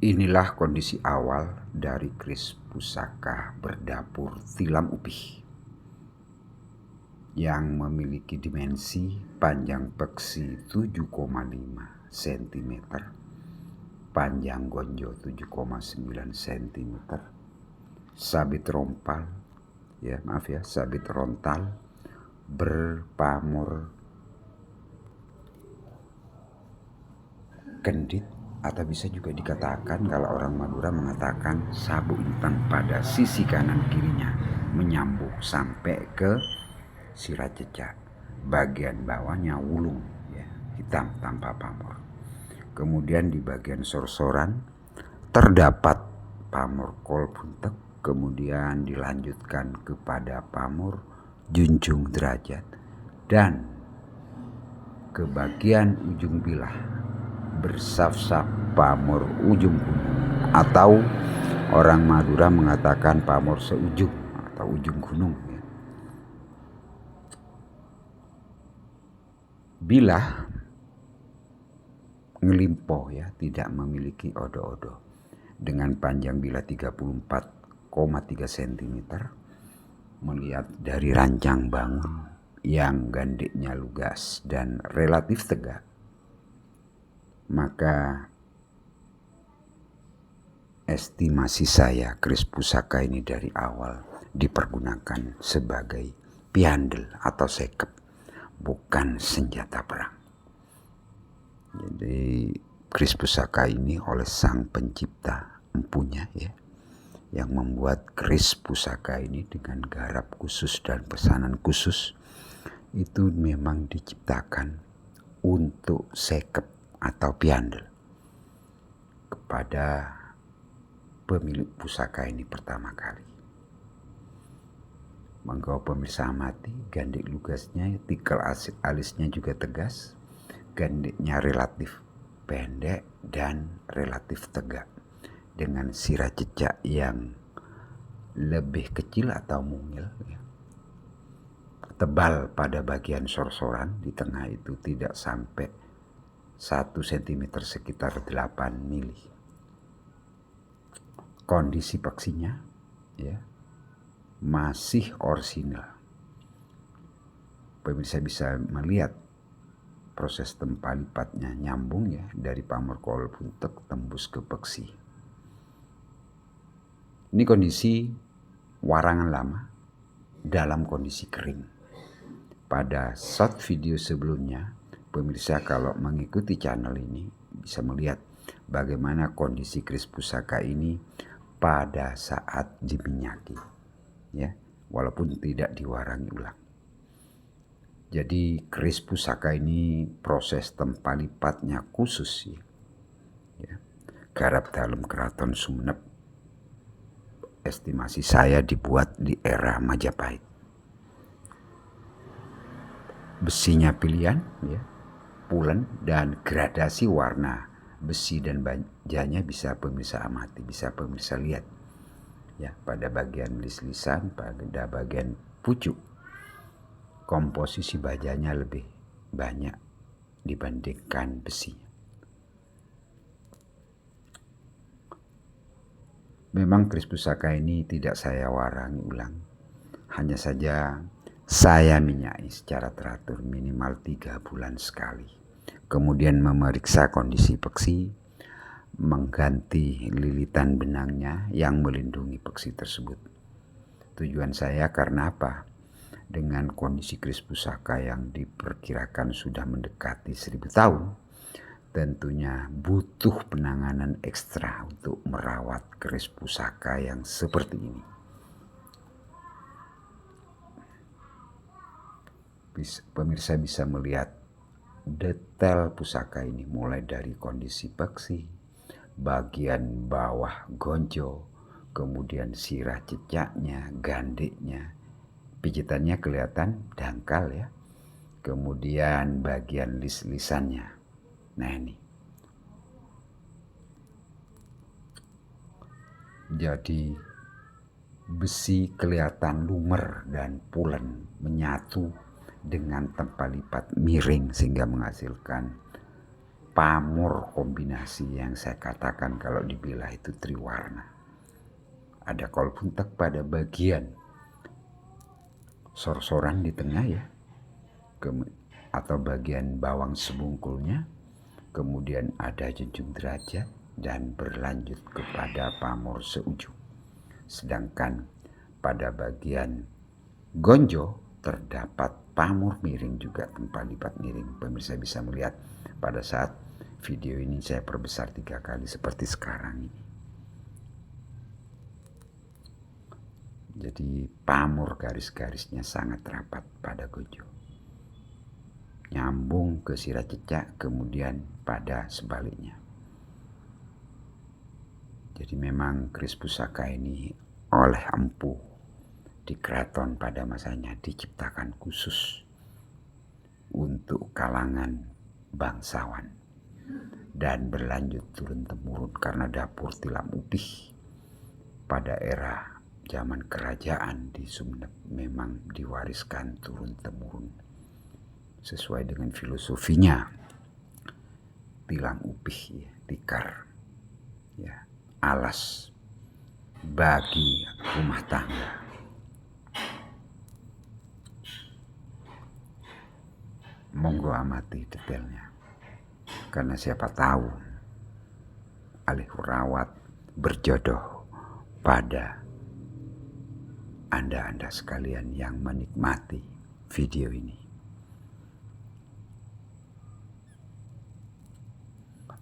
Inilah kondisi awal dari keris pusaka berdapur tilam upih yang memiliki dimensi panjang peksi 7,5 cm, panjang gonjo 7,9 cm, sabit rompal, sabit rontal, berpamor kendit, atau bisa juga dikatakan kalau orang Madura mengatakan sabuk intang pada sisi kanan kirinya menyambung sampai ke sirah cecak. Bagian bawahnya wulung, hitam tanpa pamor. Kemudian di bagian sorsoran terdapat pamor kol buntek, kemudian dilanjutkan kepada pamor junjung derajat, dan ke bagian ujung bilah bersaf-saf pamor ujung gunung, atau orang Madura mengatakan pamor seujung atau ujung gunung. Bilah ngelimpo, tidak memiliki odo-odo, dengan panjang bilah 34,3 cm. Melihat dari rancang bangun yang gandiknya lugas dan relatif tegak, maka estimasi saya keris pusaka ini dari awal dipergunakan sebagai piandel atau sekep, bukan senjata perang. Jadi keris pusaka ini oleh sang pencipta empunya, yang membuat keris pusaka ini dengan garap khusus dan pesanan khusus, itu memang diciptakan untuk sekep atau piandel kepada pemilik pusaka ini pertama kali. Monggo pemirsa amati, gandik lugasnya, tikal alisnya juga tegas, gandiknya relatif pendek dan relatif tegak, dengan sirah cecak yang lebih kecil atau mungil, tebal pada bagian sorsoran, di tengah itu tidak sampai 1 cm, sekitar 8 mili. Kondisi peksinya masih orisinal. Pemirsa bisa melihat proses tempa lipatnya nyambung, dari pamor kol buntek tembus ke peksi. Ini kondisi warangan lama dalam kondisi kering. Pada short video sebelumnya, pemirsa kalau mengikuti channel ini bisa melihat bagaimana kondisi keris pusaka ini pada saat diminyaki, walaupun tidak diwarangi ulang. Jadi keris pusaka ini proses tempa lipatnya khusus, garap dalam keraton Sumenep. Estimasi saya dibuat di era Majapahit. Besinya pilihan, pulen, dan gradasi warna besi dan bajanya bisa pemirsa amati, bisa pemirsa lihat, pada bagian lis-lisan, pada bagian pucuk, komposisi bajanya lebih banyak dibandingkan besinya. Memang keris pusaka ini tidak saya warangi ulang, hanya saja saya minyaki secara teratur minimal 3 bulan sekali. Kemudian memeriksa kondisi peksi, mengganti lilitan benangnya yang melindungi peksi tersebut. Tujuan saya karena apa? Dengan kondisi keris pusaka yang diperkirakan sudah mendekati 1000 tahun, tentunya butuh penanganan ekstra untuk merawat keris pusaka yang seperti ini. Pemirsa bisa melihat detail pusaka ini mulai dari kondisi peksi, bagian bawah gonjo, kemudian sirah cecaknya, gandiknya, pijitannya kelihatan dangkal, kemudian bagian lis-lisannya. Nah ini. Jadi besi kelihatan lumer dan pulen menyatu dengan tempa lipat miring sehingga menghasilkan pamor kombinasi yang saya katakan kalau dibilah itu triwarna. Ada kol buntek pada bagian sor-soran di tengah ya, atau bagian bawang sebungkulnya, kemudian ada junjung derajat dan berlanjut kepada pamor seujung. Sedangkan pada bagian gonjo terdapat pamor miring juga, tempat lipat miring. Pemirsa bisa melihat pada saat video ini saya perbesar 3 kali seperti sekarang ini. Jadi pamor garis-garisnya sangat rapat pada gonjo, nyambung ke sirah cecak, kemudian pada sebaliknya. Jadi memang keris pusaka ini oleh Empu di keraton pada masanya diciptakan khusus untuk kalangan bangsawan dan berlanjut turun-temurun karena dapur tilam upih pada era zaman kerajaan di Sumeneb memang diwariskan turun-temurun sesuai dengan filosofinya tilam upih ya, tikar ya, alas bagi rumah tangga. Monggo amati detailnya, karena siapa tahu alih rawat berjodoh pada Anda sekalian yang menikmati video ini.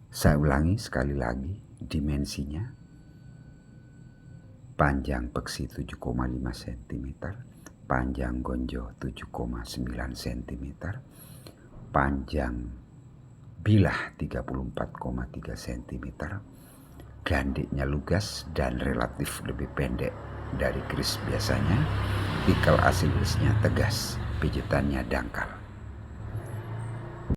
Saya ulangi sekali lagi, dimensinya panjang peksi 7,5 cm, panjang gonjo 7,9 cm, panjang bilah 34,3 cm, gandiknya lugas dan relatif lebih pendek dari keris biasanya, ikal asilisnya tegas, pijatannya dangkal.